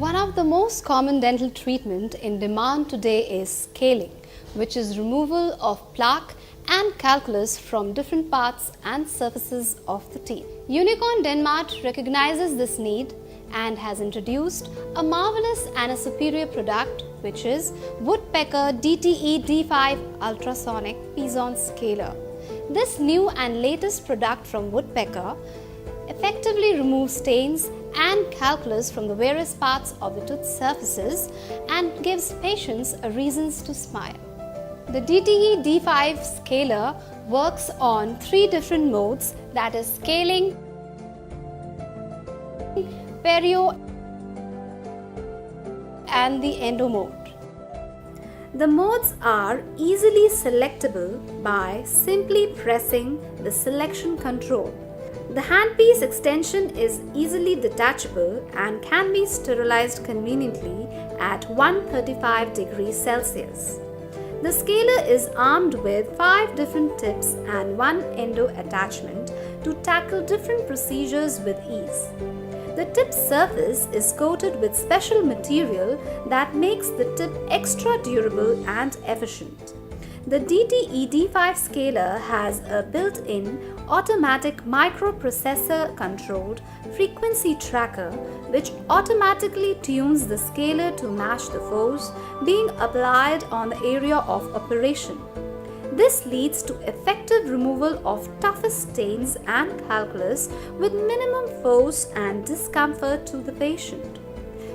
One of the most common dental treatment in demand today is scaling, which is removal of plaque and calculus from different parts and surfaces of the teeth. Unicorn Denmark recognizes this need and has introduced a marvelous and a superior product, which is Woodpecker DTE D5 ultrasonic Piezo Scaler. This new and latest product from Woodpecker effectively removes stains and calculus from the various parts of the tooth surfaces and gives patients a reason to smile. The DTE D5 Scaler works on 3 different modes, that is scaling, perio and the endo mode. The modes are easily selectable by simply pressing the selection control. The handpiece extension is easily detachable and can be sterilized conveniently at 135 degrees Celsius. The scaler is armed with 5 different tips and 1 endo attachment to tackle different procedures with ease. The tip surface is coated with special material that makes the tip extra durable and efficient. The DTE D5 Scaler has a built-in automatic microprocessor controlled frequency tracker which automatically tunes the scaler to match the force being applied on the area of operation. This leads to effective removal of toughest stains and calculus with minimum force and discomfort to the patient.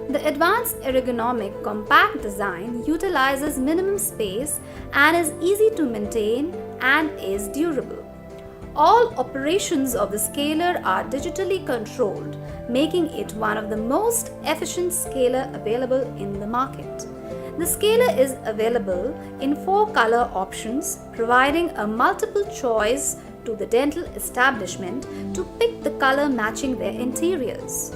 The advanced ergonomic compact design utilizes minimum space and is easy to maintain and is durable. All operations of the scaler are digitally controlled, making it one of the most efficient scaler available in the market. The scaler is available in 4 color options, providing a multiple choice to the dental establishment to pick the color matching their interiors.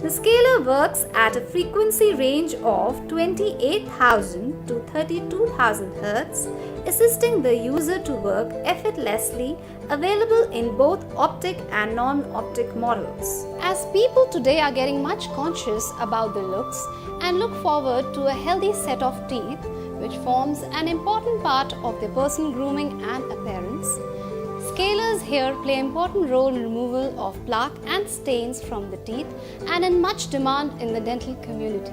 The scaler works at a frequency range of 28,000 to 32,000 Hz, assisting the user to work effortlessly, available in both optic and non-optic models. As people today are getting much conscious about their looks and look forward to a healthy set of teeth, which forms an important part of their personal grooming and appearance, scalers here play an important role in removal of plaque and stains from the teeth and in much demand in the dental community.